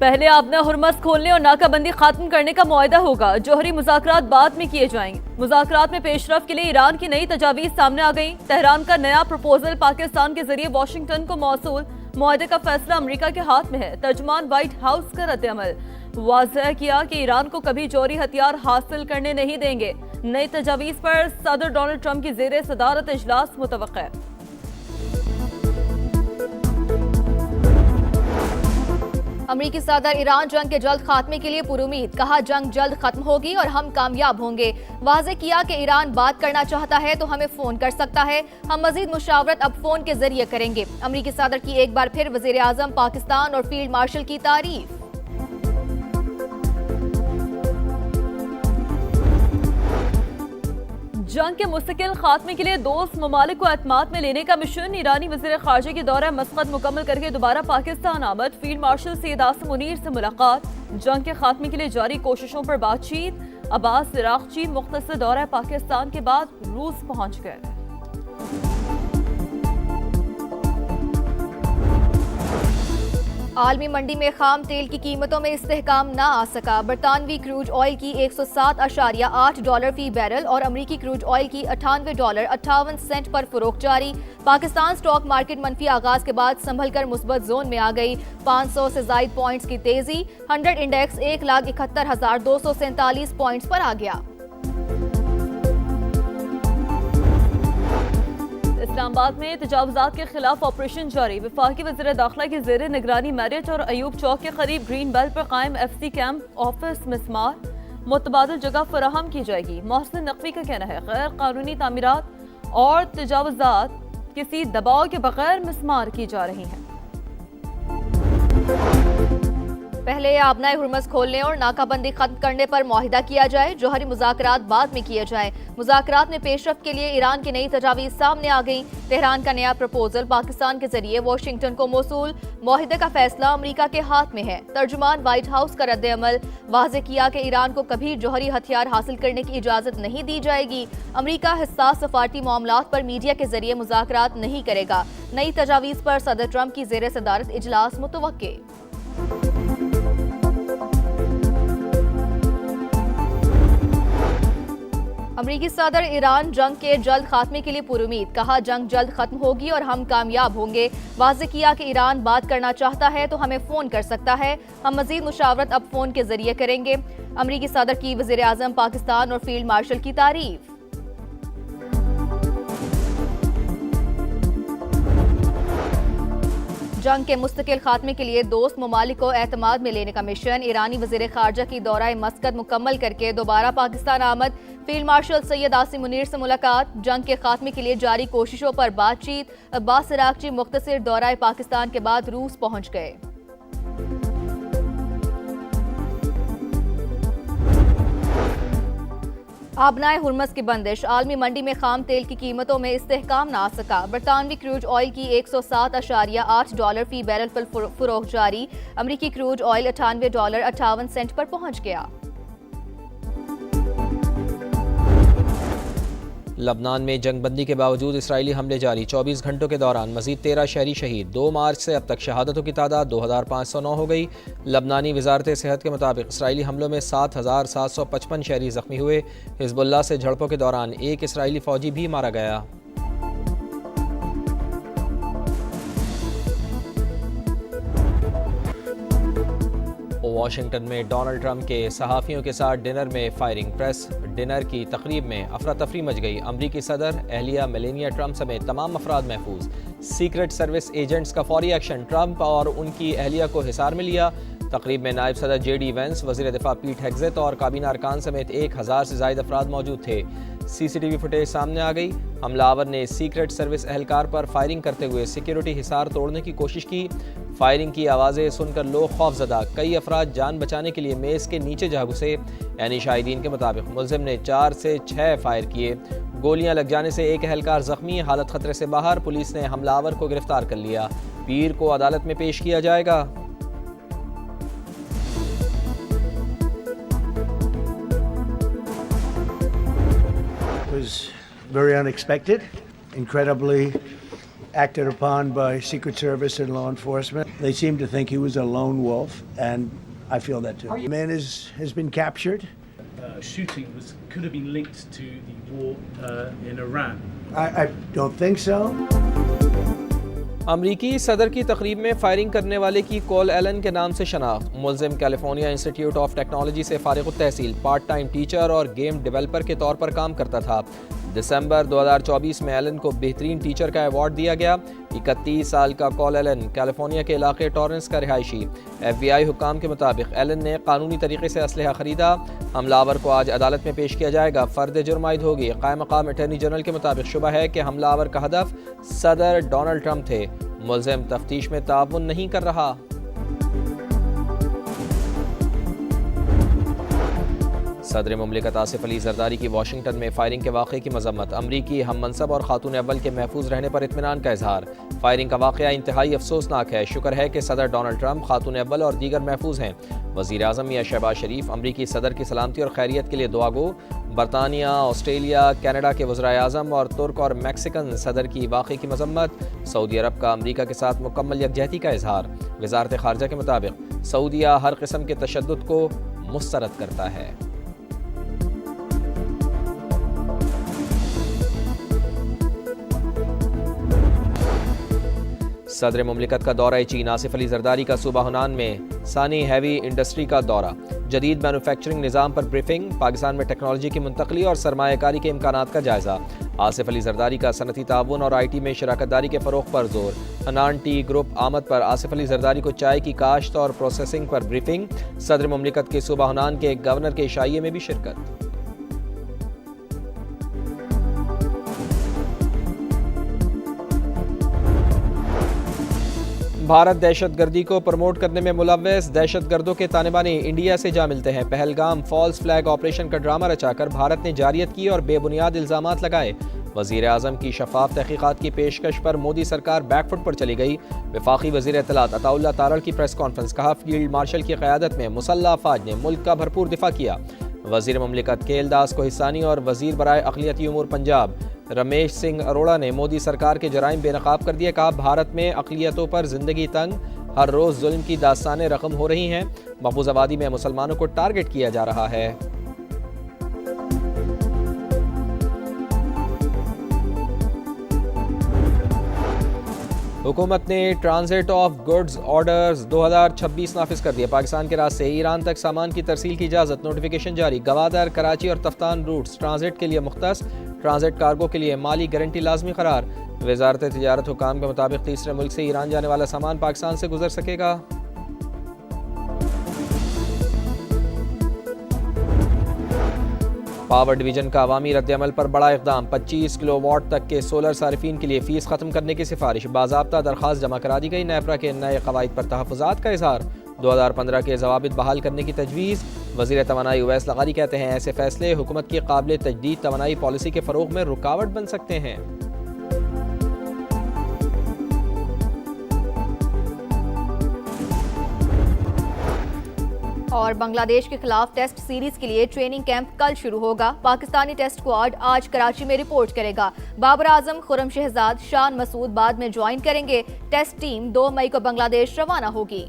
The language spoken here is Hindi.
पहले आपने हुर्मस खोलने और नाकाबंदी खत्म करने का मुआहदा होगा। जौहरी मुज़ाकरात बाद में किए जाएंगे। मुज़ाकरात में पेशरफ के लिए ईरान की नई तजावीज़ सामने आ गई। तेहरान का नया प्रपोजल पाकिस्तान के जरिए वाशिंगटन को मौसूल। मुआहदे का फैसला अमेरिका के हाथ में है। तर्जुमान व्हाइट हाउस का रद्द-ए-अमल वाज़ह किया कि ईरान को कभी जौहरी हथियार हासिल करने नहीं देंगे। नई तजावीज़ पर सदर डोनाल्ड ट्रंप की ज़ेरे सदारत इजलास मुतवक्किह है। अमरीकी सदर ईरान जंग के जल्द खात्मे के लिए पुरुमीद, कहा जंग जल्द खत्म होगी और हम कामयाब होंगे। वाज़े किया कि ईरान बात करना चाहता है तो हमें फोन कर सकता है, हम मजीद मुशावरत अब फोन के जरिए करेंगे। अमरीकी सदर की एक बार फिर वज़ीर आज़म पाकिस्तान और फील्ड मार्शल की तारीफ। जंग के मुस्तकिल खात्मे के लिए दोस्त ममालिक को एतमाद में लेने का मिशन। ईरानी वज़ीर ख़ारजा की दौरा मस्कत मुकम्मल करके दोबारा पाकिस्तान आमद। फील्ड मार्शल सैयद आसिम मुनीर से मुलाकात। जंग के खात्मे के लिए जारी कोशिशों पर बातचीत। अब्बास इराक़ची मुख्तसर दौरा पाकिस्तान के बाद रूस पहुंच गए। आलमी मंडी में खाम तेल की कीमतों में इस्तेहकाम ना आ सका। बरतानवी क्रूज ऑयल की $107.8 फी बैरल और अमरीकी क्रूज ऑयल की $98.58 पर फरोख्त जारी। पाकिस्तान स्टॉक मार्केट मनफी आगाज के बाद संभल कर मुस्बत जोन में आ गई। 500 से जायद पॉइंट्स की तेजी। 100 इंडेक्स 1,71,247 पॉइंट्स पर आ गया। इस्लामाबाद में तजावुजात के खिलाफ ऑपरेशन जारी। वफाकी वज़ीर दाखिला की ज़ेरे निगरानी मैरिट और अयूब चौक के करीब ग्रीन बेल्ट पर कायम FC कैंप ऑफिस मिसमार मुतबादिल जगह फराहम की जाएगी। मोहसिन नकवी का कहना है गैर कानूनी तामीरात और तजावुजात किसी दबाव के बगैर मिसमार की जा रही हैं। पहले आबनाए हुर्मस खोलने और नाकाबंदी खत्म करने पर मुआहिदा किया जाए। जौहरी मुज़ाकरात बाद में किए जाएं। मुज़ाकरात में पेशरफ के लिए ईरान की नई तजावीज़ सामने आ गई। तेहरान का नया प्रपोजल पाकिस्तान के जरिए वाशिंगटन को मौसूल। मुआहिदे का फैसला अमेरिका के हाथ में है। तर्जुमान व्हाइट हाउस का रद्द-ए-अमल वाज़े किया कि ईरान को कभी जौहरी हथियार हासिल करने की इजाज़त नहीं दी जाएगी। अमेरिका हिस्सास सफारती मामलात पर मीडिया के जरिए मुज़ाकरात नहीं करेगा। नई तजावीज़ पर सदर ट्रंप की ज़ेरे सदारत इजलास मुतवक्किह। अमरीकी सदर ईरान जंग के जल्द खात्मे के लिए पुरुमीद, कहा जंग जल्द खत्म होगी और हम कामयाब होंगे। वाज़े किया कि ईरान बात करना चाहता है तो हमें फोन कर सकता है, हम मजीद मुशावरत अब फोन के जरिए करेंगे। अमरीकी सदर की वज़ीर आज़म पाकिस्तान और फील्ड मार्शल की तारीफ। जंग के मुस्तकिल खात्मे के लिए दोस्त ममालिक को एतमाद में लेने का मिशन। ईरानी वज़ीर ख़ारजा की दौरा मस्कत मुकम्मल करके दोबारा पाकिस्तान आमद। फील्ड मार्शल सैयद आसिम मुनीर से मुलाकात। जंग के खात्मे के लिए जारी कोशिशों पर बातचीत। अब्बास इराक़ची मुख्तसर दौरा पाकिस्तान के बाद रूस पहुंच गए। आबनाए हुर्मस की बंदिश। आलमी मंडी में खाम तेल की कीमतों में इस्तेहकाम ना आ सका। बरतानवी क्रूज ऑयल की $107.8 फी बैरल पर फरोख्त जारी। अमरीकी क्रूज ऑयल $98.58 पर पहुंच गया। लबनान में जंगबंदी के बावजूद इसराइली हमले जारी। 24 घंटों के दौरान मजीद 13 शहरी शहीद। 2 मार्च से अब तक शहादतों की तादाद 2509 हो गई। लबनानी वजारत सेहत के मुताबिक इसराइली हमलों में 7755 शहरी जख्मी हुए। हिजबुल्लाह से झड़पों के दौरान एक इसराइली फौजी भी मारा गया। वाशिंगटन में डोनाल्ड ट्रंप के सहाफ़ियों के साथ डिनर में फायरिंग। प्रेस डिनर की तकरीब में अफरा तफरी मच गई। अमरीकी सदर, एहलिया मेलेनिया ट्रंप समेत तमाम अफराद महफूज। सीक्रेट सर्विस एजेंट्स का फौरी एक्शन। ट्रंप और उनकी एहलिया को हिसार में लिया। तकरीब में नायब सदर JD वेंस, वज़ीर दिफा पीट हेग्सेथ और काबीना अरकान समेत 1000 से ज़ायद अफराद मौजूद थे। CCTV फुटेज सामने आ गई। हमलावर ने सीक्रेट सर्विस एहलकार पर फायरिंग करते हुए सिक्योरिटी हिसार तोड़ने की कोशिश की। फायरिंग की आवाज़ें सुनकर लोग खौफजदा। कई अफराद जान बचाने के लिए मेज़ के नीचे जा घुसे। यानी शाहिदीन के मुताबिक मुलजिम ने 4 से 6 फायर किए। गोलियां लग जाने से एक एहलकार जख्मी, हालत खतरे से बाहर। पुलिस ने हमलावर को गिरफ्तार कर लिया। पीर को अदालत में पेश किया जाएगा। Was very unexpected, incredibly acted upon by Secret Service and law enforcement. They seem to think he was a lone wolf, and I feel that too. The man has been captured. Shooting could have been linked to the war in Iran. I don't think so. अमरीकी सदर की तकरीब में फायरिंग करने वाले की कॉल एलन के नाम से शनाख्त। मुलजिम कैलिफोर्निया इंस्टीट्यूट ऑफ टेक्नोलॉजी से फारिग तहसील, पार्ट टाइम टीचर और गेम डेवलपर के तौर पर काम करता था। दिसंबर 2024 में एलन को बेहतरीन टीचर का अवार्ड दिया गया। 31 साल का कॉल एलन कैलिफोर्निया के इलाके टॉरेंस का रिहायशी। FBI हुक्काम के मुताबिक एलन ने कानूनी तरीके से असलहा खरीदा। हमलावर को आज अदालत में पेश किया जाएगा। फर्द जुर्म आयद होगी। कायम मकाम अटॉर्नी जनरल के मुताबिक शुबा है कि हमलावर का हदफ सदर डोनाल्ड ट्रंप थे। मुलजिम तफ्तीश में ताउन नहीं कर रहा। सदर मुमलिकत आसिफ अली जरदारी की वाशिंगटन में फायरिंग के वाक़े की मजम्मत। अमरीकी हम मनसब और खातून अव्वल के महफूज रहने पर इत्मीनान का इजहार। फायरिंग का वाक़या इंतहाई अफसोसनाक है। शुक्र है कि सदर डोनाल्ड ट्रंप, खातून अव्वल और दीगर महफूज हैं। वज़ीर आज़म मियां शहबाज शरीफ अमरीकी सदर की सलामती और खैरियत के लिए दुआ गो। बरतानिया, ऑस्ट्रेलिया, कनाडा के वज़राए आज़म और तुर्क और मैक्सिकन सदर की वाक़े की मजम्मत। सऊदी अरब का अमरीका के साथ मुकम्मल यकजहती का इजहार। वज़ारत ख़ारजा के मुताबिक सऊदिया हर किस्म के तशद्दुद को मुस्तरद करता है। सदर मुमलिकत का दौरा चीन। आसिफ अली जरदारी का सूबा हुनान में सानी हैवी इंडस्ट्री का दौरा। जदीद मैनुफैक्चरिंग निज़ाम पर ब्रीफिंग। पाकिस्तान में टेक्नोलॉजी की मुंतकली और सरमायाकारी के इम्कानात का जायज़ा। आसिफ अली जरदारी का सनती ताउन और IT में शराकतदारी के फ़रोग़ पर जोर। हनान टी ग्रुप आमद पर आसिफ अली जरदारी को चाय की काश्त और प्रोसेसिंग पर ब्रीफिंग। सदर मुमलिकत के सूबा हुनान के गवर्नर के इशाइये में भी शिरकत। भारत दहशतगर्दी को प्रमोट करने में मुलव्वस। दहशतगर्दों के तालिबानी इंडिया से जा मिलते हैं। पहलगाम फॉल्स फ्लैग ऑपरेशन का ड्रामा रचाकर भारत ने जारियत की और बेबुनियाद इल्जामात लगाए। वज़ीर आज़म की शफाफ तहकीकात की पेशकश पर मोदी सरकार बैकफुट पर चली गई। वफाकी वज़ीर इत्तलात अताउल्लाह तारड़ की प्रेस कॉन्फ्रेंस। कहा फील्ड मार्शल की क़यादत में मुसल्लह अफ़वाज ने मुल्क का भरपूर दिफा किया। वज़ीर मुमलिकत केलदास को हिस्सानी और वज़ीर बराए अक़लियती उमूर पंजाब रमेश सिंह अरोड़ा ने मोदी सरकार के जराइम बेनकाब कर दिए। कहा भारत में अक़लियतों पर ज़िंदगी तंग, हर रोज़ जुल्म की दास्तानें रकम हो रही हैं। महफूज़ आबादी में मुसलमानों को टारगेट किया जा रहा है। हुकूमत ने ट्रांजिट ऑफ गुड्स ऑर्डर्स 2026 नाफिज कर दिया। पाकिस्तान के रास्ते ईरान तक सामान की तरसील की इजाज़त। नोटिफिकेशन जारी। गवादर, कराची और तफ्तान रूट्स ट्रांजिट के लिए मुख्तस। ट्रांजिट कार्गो के लिए माली गारंटी लाजमी करार। वज़ारत तिजारत हुकाम के मुताबिक तीसरे मुल्क से ईरान जाने वाला सामान पाकिस्तान से गुजर सकेगा। पावर डिवीजन का अवामी रद्द-ए-अमल पर बड़ा इक़दाम। 25 किलोवाट तक के सोलर सारिफीन के लिए फ़ीस ख़त्म करने की सिफारिश। बाज़ाब्ता दरख्वास्त जमा करा दी गई। नेपरा के नए क़वाइद पर तहफ़्फ़ुज़ात का इज़हार। 2015 के ज़वाबित बहाल करने की तजवीज़। वज़ीर तवानाई उवैस लगारी कहते हैं ऐसे फ़ैसले हुकूमत की काबिल तजदीद तवानाई पॉलिसी के फ़रोग़ में रुकावट बन सकते हैं। और बांग्लादेश के खिलाफ टेस्ट सीरीज के लिए ट्रेनिंग कैंप कल शुरू होगा। पाकिस्तानी टेस्ट स्क्वाड आज कराची में रिपोर्ट करेगा। बाबर आजम, खुर्रम शहजाद, शान मसूद बाद में ज्वाइन करेंगे। टेस्ट टीम 2 मई को बांग्लादेश रवाना होगी।